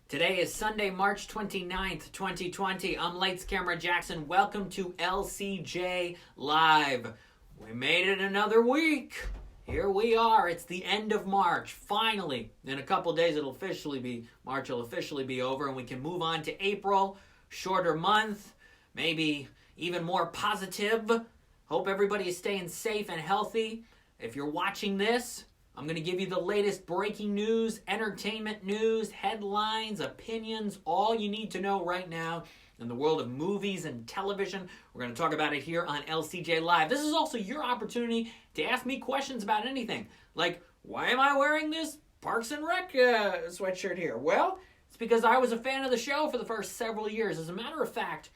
Today is Sunday, March 29th, 2020. I'm Lights Camera Jackson. Welcome to LCJ Live. We made it another week. Here we are. It's the end of March. Finally, in a couple days, March will officially be over, and we can move on to April. Shorter month, maybe even more positive. Hope everybody is staying safe and healthy. If you're watching this, I'm going to give you the latest breaking news, entertainment news, headlines, opinions, all you need to know right now in the world of movies and television. We're going to talk about it here on LCJ Live. This is also your opportunity to ask me questions about anything. Like, why am I wearing this Parks and Rec sweatshirt here? Well, it's because I was a fan of the show for the first several years. As a matter of fact,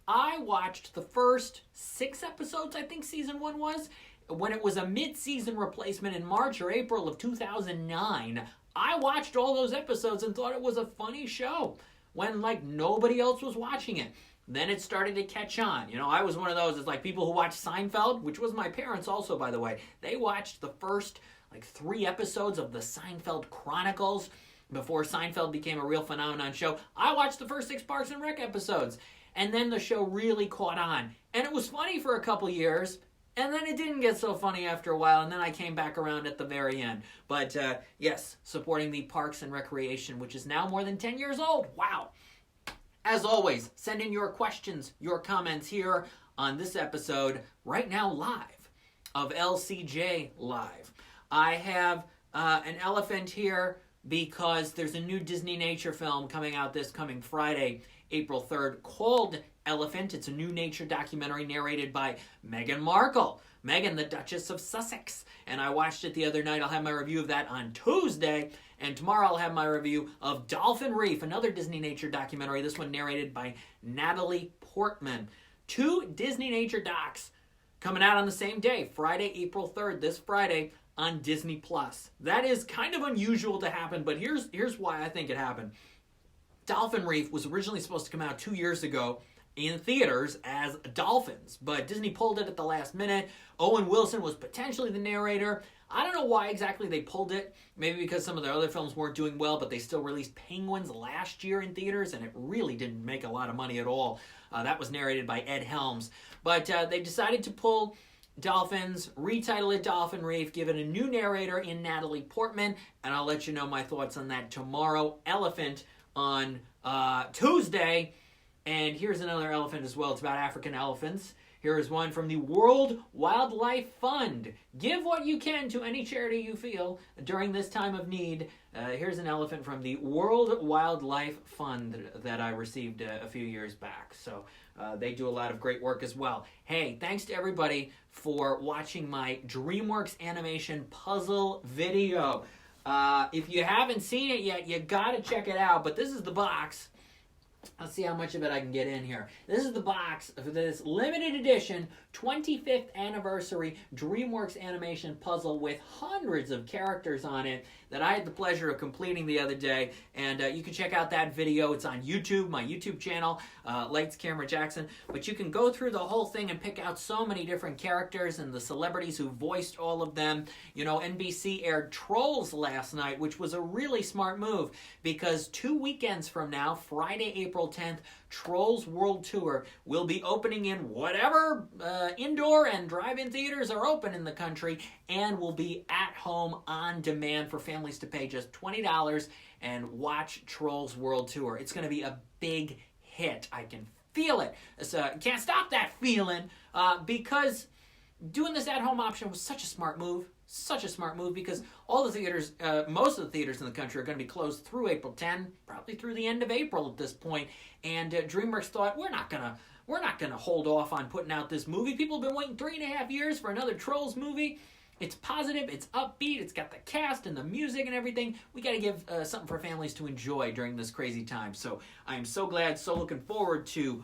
I watched the first 6 episodes, I think season 1 was, when it was a mid-season replacement in March or April of 2009. I watched all those episodes and thought it was a funny show when nobody else was watching it. Then it started to catch on. I was one of those, it's like people who watch Seinfeld, which was my parents also, by the way. They watched the first 3 episodes of the Seinfeld Chronicles before Seinfeld became a real phenomenon show. I watched the first 6 Parks and Rec episodes. And then the show really caught on. And it was funny for a couple years. And then it didn't get so funny after a while, and then I came back around at the very end. But yes, supporting the Parks and Recreation, which is now more than 10 years old. Wow. As always, send in your questions, your comments here on this episode, right now live, of LCJ Live. I have an elephant here because there's a new Disney nature film coming out this coming Friday, April 3rd, called Elephant. It's a new nature documentary narrated by Meghan Markle. Meghan, the Duchess of Sussex. And I watched it the other night. I'll have my review of that on Tuesday. And tomorrow I'll have my review of Dolphin Reef, another Disney nature documentary. This one narrated by Natalie Portman. 2 Disney nature docs coming out on the same day, Friday, April 3rd, this Friday, on Disney+. That is kind of unusual to happen, but here's why I think it happened. Dolphin Reef was originally supposed to come out 2 years ago in theaters as Dolphins, but Disney pulled it at the last minute. Owen Wilson was potentially the narrator. I don't know why exactly they pulled it. Maybe because some of their other films weren't doing well, but they still released Penguins last year in theaters, and it really didn't make a lot of money at all. That was narrated by Ed Helms. But they decided to pull Dolphins, retitle it Dolphin Reef, give it a new narrator in Natalie Portman, and I'll let you know my thoughts on that tomorrow. Elephant on Tuesday. And here's another elephant as well. It's about African elephants. Here is one from the World Wildlife Fund. Give what you can to any charity you feel during this time of need. Here's an elephant from the World Wildlife Fund that I received a few years back. So they do a lot of great work as well. Hey, thanks to everybody for watching my DreamWorks animation puzzle video. If you haven't seen it yet, you gotta check it out. But this is the box. Let's see how much of it I can get in here. This is the box of this limited edition 25th anniversary DreamWorks animation puzzle with hundreds of characters on it that I had the pleasure of completing the other day. And you can check out that video. It's on YouTube, my YouTube channel, Lights Camera Jackson. But you can go through the whole thing and pick out so many different characters and the celebrities who voiced all of them. NBC aired Trolls last night, which was a really smart move because 2 weekends from now, Friday, April 10th, Trolls World Tour will be opening in whatever indoor and drive-in theaters are open in the country and will be at home on demand for families to pay just $20 and watch Trolls World Tour. It's going to be a big hit. I can feel it. Can't stop that feeling because doing this at-home option was such a smart move. Such a smart move because all the theaters, most of the theaters in the country are going to be closed through April 10, probably through the end of April at this point. And DreamWorks thought, we're not gonna hold off on putting out this movie. People have been waiting 3.5 years for another Trolls movie. It's positive, it's upbeat, it's got the cast and the music and everything. We got to give something for families to enjoy during this crazy time. So I am so glad, so looking forward to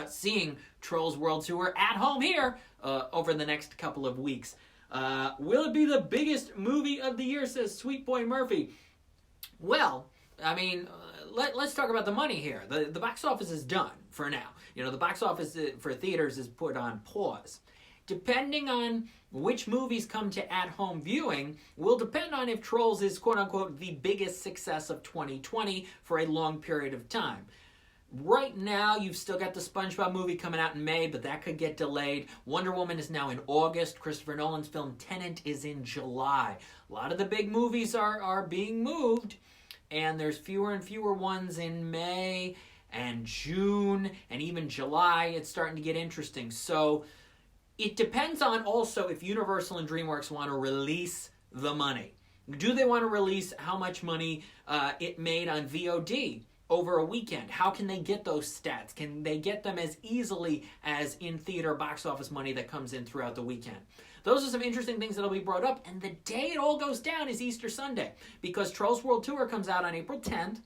seeing Trolls World Tour at home here over the next couple of weeks. Will it be the biggest movie of the year, says Sweet Boy Murphy? Well, I mean, let's talk about the money here. The box office is done for now. The box office for theaters is put on pause. depending on which movies come to at-home viewing, will depend on if Trolls is quote-unquote the biggest success of 2020 for a long period of time. Right now, you've still got the SpongeBob movie coming out in May, but that could get delayed. Wonder Woman is now in August. Christopher Nolan's film Tenet is in July. A lot of the big movies are being moved, and there's fewer and fewer ones in May and June and even July. It's starting to get interesting. So it depends on also if Universal and DreamWorks want to release the money. Do they want to release how much money it made on VOD over a weekend? How can they get those stats? Can they get them as easily as in-theater box office money that comes in throughout the weekend? Those are some interesting things that'll be brought up. And the day it all goes down is Easter Sunday, because Trolls World Tour comes out on April 10th,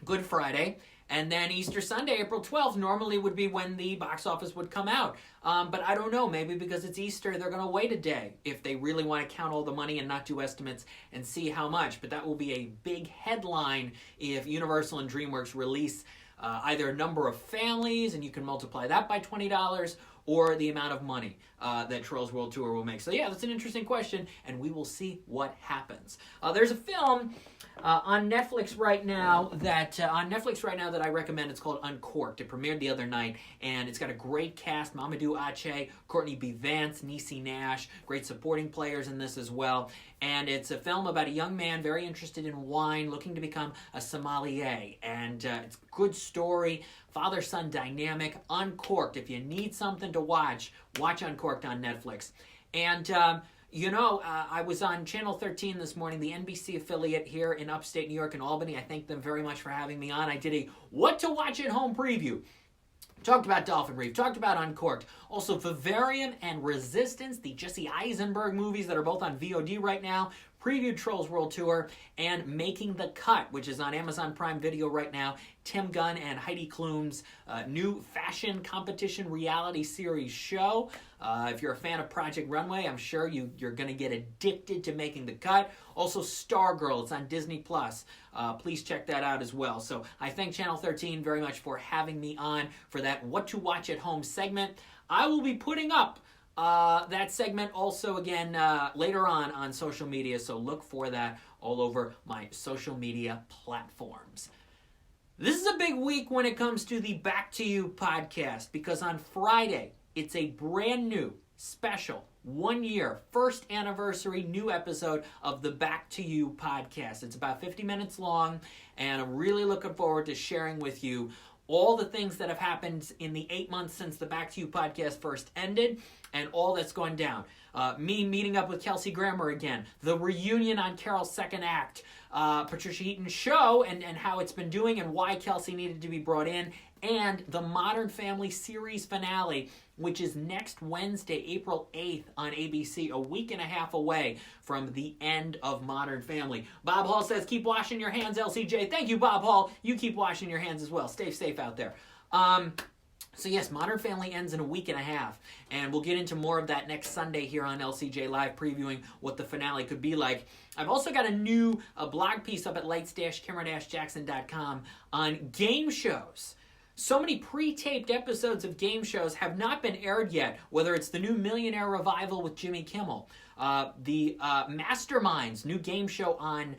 Good Friday, and then Easter Sunday, April 12th, normally would be when the box office would come out. But I don't know, maybe because it's Easter, they're going to wait a day if they really want to count all the money and not do estimates and see how much. But that will be a big headline if Universal and DreamWorks release either a number of families, and you can multiply that by $20, or the amount of money that Trolls World Tour will make. So yeah, that's an interesting question, and we will see what happens. There's a film on Netflix right now that I recommend. It's called Uncorked. It premiered the other night, and it's got a great cast: Mamadou Ache, Courtney B. Vance, Niecy Nash, great supporting players in this as well. And it's a film about a young man very interested in wine, looking to become a sommelier. And it's a good story, father-son dynamic. Uncorked. If you need something to watch Uncorked on Netflix. And I was on Channel 13 this morning, the NBC affiliate here in upstate New York in Albany. I thank them very much for having me on. I did a What to Watch at Home preview. Talked about Dolphin Reef, talked about Uncorked. Also Vivarium and Resistance, the Jesse Eisenberg movies that are both on VOD right now. Previewed Trolls World Tour, and Making the Cut, which is on Amazon Prime Video right now. Tim Gunn and Heidi Klum's new fashion competition reality series show. If you're a fan of Project Runway, I'm sure you're going to get addicted to Making the Cut. Also Stargirl, it's on Disney+. Please check that out as well. So I thank Channel 13 very much for having me on for that What to Watch at Home segment. I will be putting up that segment also again later on social media, so look for that all over my social media platforms. This is a big week when it comes to the Back to You podcast, because on Friday, it's a brand new, special, 1 year, first anniversary new episode of the Back to You podcast. It's about 50 minutes long, and I'm really looking forward to sharing with you all the things that have happened in the 8 months since the Back to You podcast first ended, and all that's gone down. Me meeting up with Kelsey Grammer again, the reunion on Carol's second act, Patricia Heaton's show and how it's been doing and why Kelsey needed to be brought in, and the Modern Family series finale, which is next Wednesday, April 8th on ABC, a week and a half away from the end of Modern Family. Bob Hall says, keep washing your hands, LCJ. Thank you, Bob Hall. You keep washing your hands as well. Stay safe out there. So yes, Modern Family ends in a week and a half, and we'll get into more of that next Sunday here on LCJ Live, previewing what the finale could be like. I've also got a new blog piece up at lights-camera-jackson.com on game shows. So many pre-taped episodes of game shows have not been aired yet, whether it's the new Millionaire Revival with Jimmy Kimmel, the Masterminds, new game show on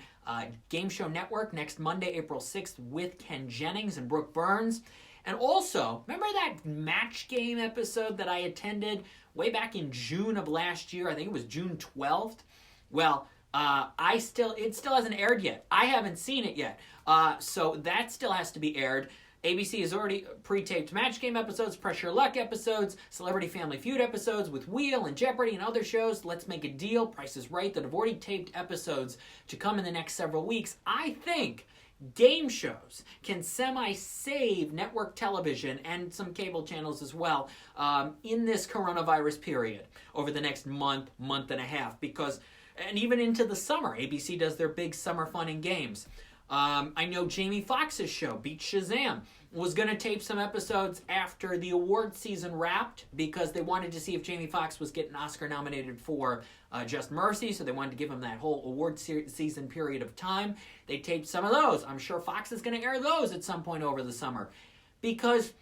Game Show Network next Monday, April 6th with Ken Jennings and Brooke Burns. And also, remember that Match Game episode that I attended way back in June of last year? I think it was June 12th. Well, it still hasn't aired yet. I haven't seen it yet. So that still has to be aired. ABC has already pre-taped Match Game episodes, Pressure Luck episodes, Celebrity Family Feud episodes with Wheel and Jeopardy and other shows. Let's Make a Deal, Price is Right, that have already taped episodes to come in the next several weeks. I think game shows can semi-save network television and some cable channels as well in this coronavirus period over the next month and a half, and even into the summer. ABC does their big summer fun and games. I know Jamie Foxx's show, Beat Shazam, was going to tape some episodes after the award season wrapped because they wanted to see if Jamie Foxx was getting Oscar nominated for Just Mercy, so they wanted to give him that whole award season period of time. They taped some of those. I'm sure Fox is going to air those at some point over the summer, because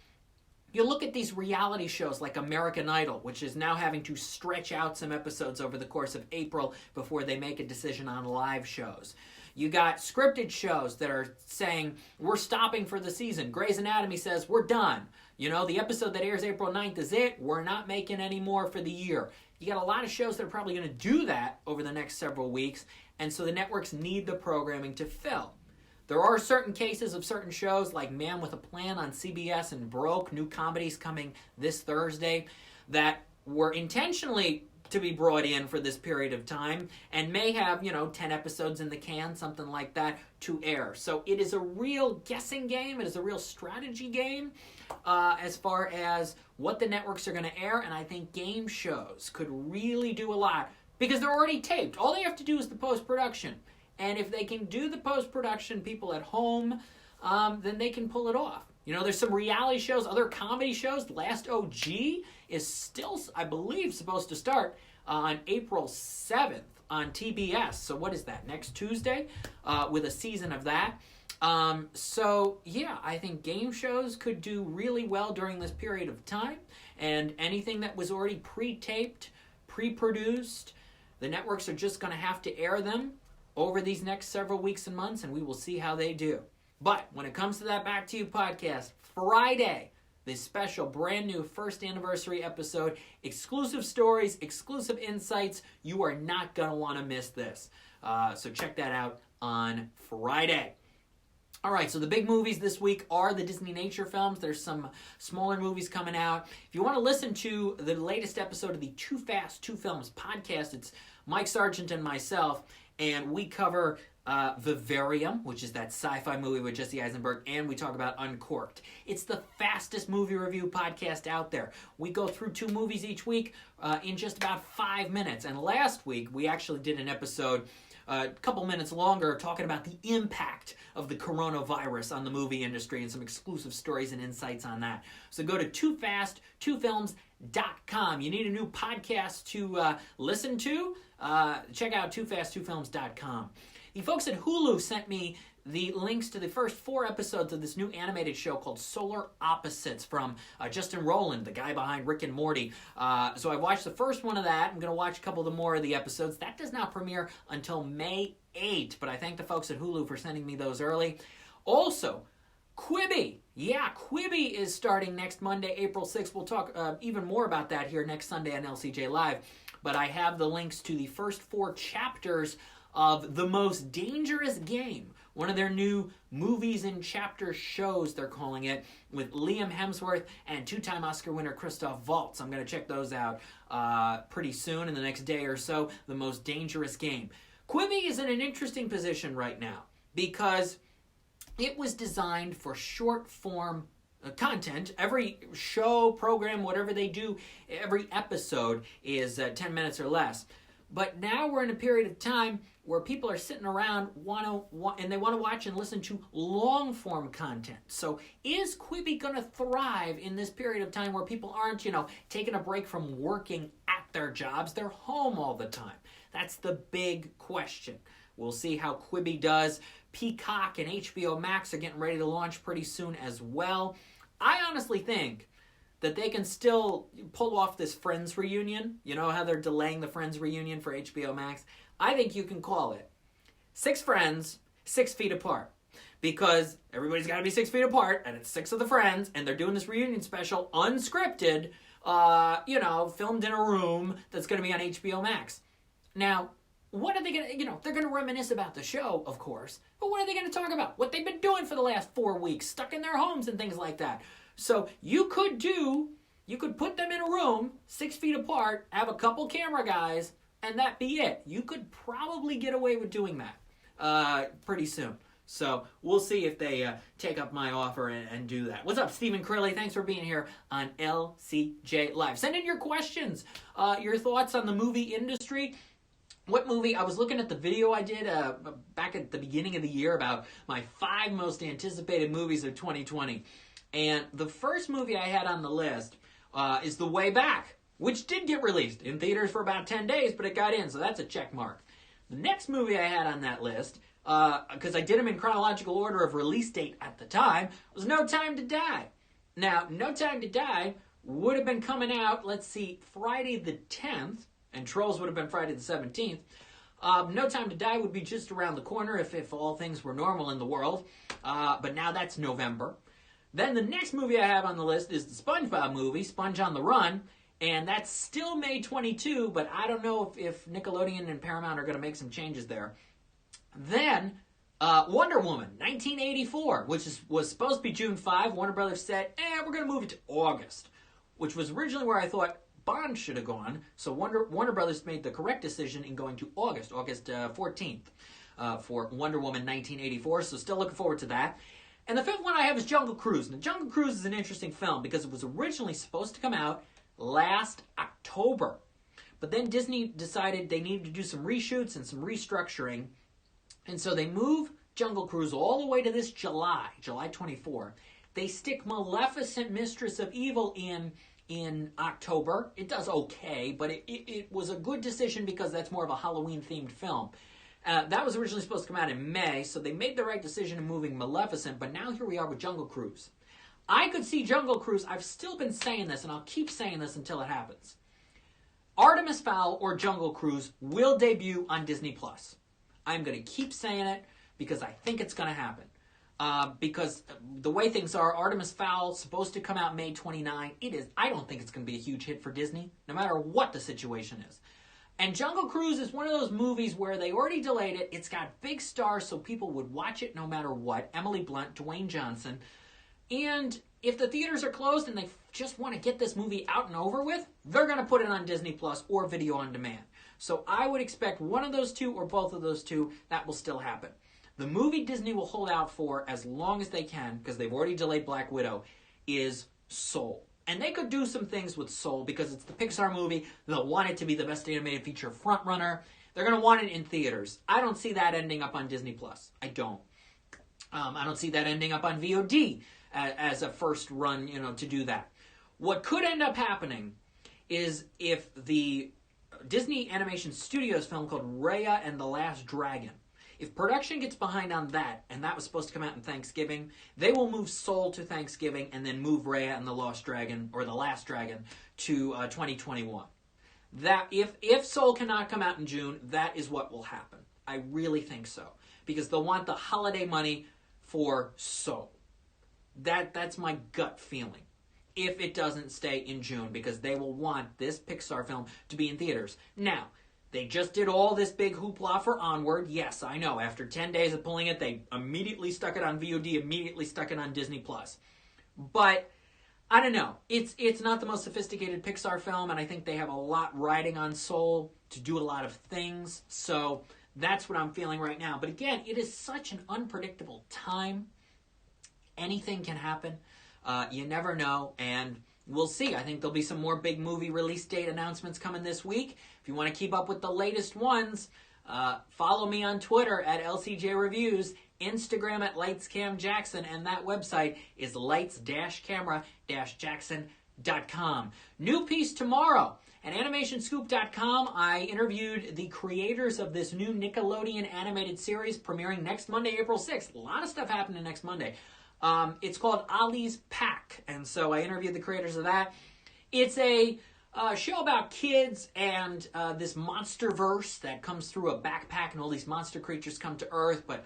You look at these reality shows like American Idol, which is now having to stretch out some episodes over the course of April before they make a decision on live shows. You got scripted shows that are saying, we're stopping for the season. Grey's Anatomy says, we're done. You know, the episode that airs April 9th is it. We're not making any more for the year. You got a lot of shows that are probably going to do that over the next several weeks, and so the networks need the programming to fill. There are certain cases of certain shows like Man with a Plan on CBS and Broke, new comedies coming this Thursday, that were intentionally to be brought in for this period of time and may have, 10 episodes in the can, something like that, to air. So it is a real guessing game. It is a real strategy game as far as what the networks are going to air, and I think game shows could really do a lot because they're already taped. All they have to do is the post-production. And if they can do the post-production, people at home, then they can pull it off. There's some reality shows, other comedy shows. Last OG is still, I believe, supposed to start on April 7th on TBS. So what is that, next Tuesday? With a season of that. I think game shows could do really well during this period of time. And anything that was already pre-taped, pre-produced, the networks are just going to have to air them over these next several weeks and months, and we will see how they do. But when it comes to that Back to You podcast, Friday, this special brand new first anniversary episode, exclusive stories, exclusive insights. You are not going to want to miss this. So check that out on Friday. All right, so the big movies this week are the Disney nature films. There's some smaller movies coming out. If you want to listen to the latest episode of the Too Fast, Two Films podcast, it's Mike Sargent and myself, and we cover Vivarium, which is that sci-fi movie with Jesse Eisenberg, and we talk about Uncorked. It's the fastest movie review podcast out there. We go through 2 movies each week in just about 5 minutes. And last week, we actually did an episode a couple minutes longer talking about the impact of the coronavirus on the movie industry and some exclusive stories and insights on that. So go to toofast2films.com. You need a new podcast to listen to? Check out toofast2films.com. The folks at Hulu sent me the links to the first 4 episodes of this new animated show called Solar Opposites from Justin Roiland, the guy behind Rick and Morty. So I watched the first one of that. I'm going to watch a couple of the more of the episodes. That does not premiere until May 8th, but I thank the folks at Hulu for sending me those early. Also, Quibi. Yeah, Quibi is starting next Monday, April 6th. We'll talk even more about that here next Sunday on LCJ Live. But I have the links to the first 4 chapters of The Most Dangerous Game, one of their new movies in chapter shows, they're calling it, with Liam Hemsworth and 2-time Oscar winner Christoph Waltz. I'm going to check those out pretty soon in the next day or so. The Most Dangerous Game. Quibi is in an interesting position right now because it was designed for short-form content. Every show, program, whatever they do, every episode is 10 minutes or less. But now we're in a period of time where people are sitting around and they want to watch and listen to long-form content. So is Quibi going to thrive in this period of time where people aren't, taking a break from working at their jobs? They're home all the time. That's the big question. We'll see how Quibi does. Peacock and HBO Max are getting ready to launch pretty soon as well. I honestly think that they can still pull off this Friends reunion. You know how they're delaying the Friends reunion for HBO Max? I think you can call it 6 friends, 6 feet apart. Because everybody's got to be 6 feet apart, and it's 6 of the friends, and they're doing this reunion special, unscripted, filmed in a room that's going to be on HBO Max. Now, what are they going to, they're going to reminisce about the show, of course, but what are they going to talk about? What they've been doing for the last 4 weeks, stuck in their homes and things like that. So you could put them in a room, 6 feet apart, have a couple camera guys, and that be it. You could probably get away with doing that pretty soon. So we'll see if they take up my offer and do that. What's up, Stephen Crilly? Thanks for being here on LCJ Live. Send in your questions, your thoughts on the movie industry. What movie? I was looking at the video I did back at the beginning of the year about my 5 most anticipated movies of 2020. And the first movie I had on the list is The Way Back, which did get released in theaters for about 10 days, but it got in, so that's a check mark. The next movie I had on that list, because I did them in chronological order of release date at the time, was No Time to Die. Now, No Time to Die would have been coming out, let's see, Friday the 10th, and Trolls would have been Friday the 17th. No Time to Die would be just around the corner if all things were normal in the world. But now that's November. Then the next movie I have on the list is the SpongeBob movie, Sponge on the Run. And that's still May 22, but I don't know if Nickelodeon and Paramount are going to make some changes there. Then Wonder Woman, 1984, which was supposed to be June 5. Warner Brothers said, we're going to move it to August, which was originally where I thought Bond should have gone. So Warner Brothers made the correct decision in going to August 14th for Wonder Woman 1984. So still looking forward to that. And the fifth one I have is Jungle Cruise. Now, Jungle Cruise is an interesting film because it was originally supposed to come out last October. But then Disney decided they needed to do some reshoots and some restructuring. And so they move Jungle Cruise all the way to this July 24. They stick Maleficent, Mistress of Evil in October. It does okay, but it was a good decision because that's more of a Halloween-themed film. That was originally supposed to come out in May, so they made the right decision in moving Maleficent, but now here we are with Jungle Cruise. I could see Jungle Cruise, I've still been saying this, and I'll keep saying this until it happens. Artemis Fowl or Jungle Cruise will debut on Disney+. I'm going to keep saying it because I think it's going to happen. Because the way things are, Artemis Fowl supposed to come out May 29. I don't think it's going to be a huge hit for Disney, no matter what the situation is. And Jungle Cruise is one of those movies where they already delayed it. It's got big stars, so people would watch it no matter what. Emily Blunt, Dwayne Johnson. And if the theaters are closed and they just want to get this movie out and over with, they're going to put it on Disney Plus or video on demand. So I would expect one of those two or both of those two. That will still happen. The movie Disney will hold out for as long as they can, because they've already delayed Black Widow, is Soul. And they could do some things with Soul because it's the Pixar movie. They'll want it to be the best animated feature frontrunner. They're going to want it in theaters. I don't see that ending up on Disney Plus. I don't. I don't see that ending up on VOD as a first run, to do that. What could end up happening is if the Disney Animation Studios film called Raya and the Last Dragon, if production gets behind on that, and that was supposed to come out in Thanksgiving, they will move Soul to Thanksgiving and then move Raya and the Lost Dragon, or the Last Dragon, to 2021. That if Soul cannot come out in June, that is what will happen. I really think so. Because they'll want the holiday money for Soul. That's my gut feeling. If it doesn't stay in June, because they will want this Pixar film to be in theaters. Now, they just did all this big hoopla for Onward. Yes, I know. After 10 days of pulling it, they immediately stuck it on VOD, immediately stuck it on Disney+. But, I don't know. It's not the most sophisticated Pixar film, and I think they have a lot riding on Soul to do a lot of things. So, that's what I'm feeling right now. But again, it is such an unpredictable time. Anything can happen. You never know, and we'll see. I think there'll be some more big movie release date announcements coming this week. If you want to keep up with the latest ones, follow me on Twitter at LCJ Reviews, Instagram at LightsCamJackson, and that website is lights-camera-jackson.com. New piece tomorrow at animationscoop.com. I interviewed the creators of this new Nickelodeon animated series premiering next Monday, April 6th. A lot of stuff happening next Monday. It's called Ollie's Pack, and so I interviewed the creators of that. It's a show about kids and this monsterverse that comes through a backpack, and all these monster creatures come to Earth, but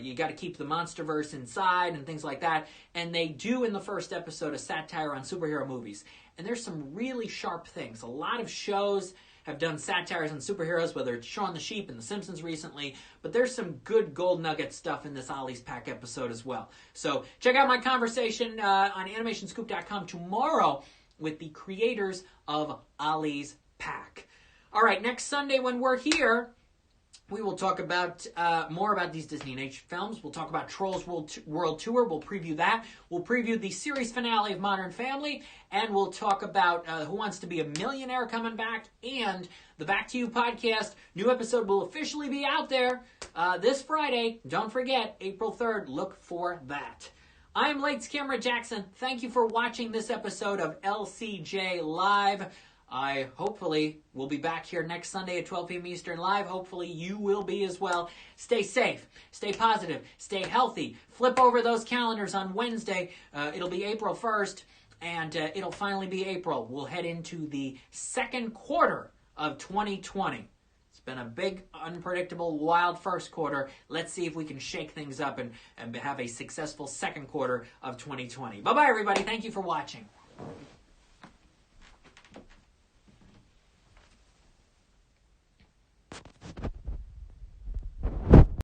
you got to keep the monsterverse inside and things like that. And they do, in the first episode, a satire on superhero movies. And there's some really sharp things. A lot of shows have done satires on superheroes, whether it's Shaun the Sheep and The Simpsons recently, but there's some good gold nugget stuff in this Ollie's Pack episode as well. So check out my conversation on animationscoop.com tomorrow with the creators of Ollie's Pack. All right, next Sunday when we're here, we will talk about more about these Disney animation films. We'll talk about Trolls World Tour. We'll preview that. We'll preview the series finale of Modern Family. And we'll talk about Who Wants to Be a Millionaire coming back. And the Back to You podcast. New episode will officially be out there this Friday. Don't forget, April 3rd. Look for that. I'm Lights Camera Jackson. Thank you for watching this episode of LCJ Live. I hopefully will be back here next Sunday at 12 p.m. Eastern Live. Hopefully you will be as well. Stay safe, stay positive, stay healthy. Flip over those calendars on Wednesday. It'll be April 1st, and it'll finally be April. We'll head into the second quarter of 2020. It's been a big, unpredictable, wild first quarter. Let's see if we can shake things up and have a successful second quarter of 2020. Bye-bye, everybody. Thank you for watching.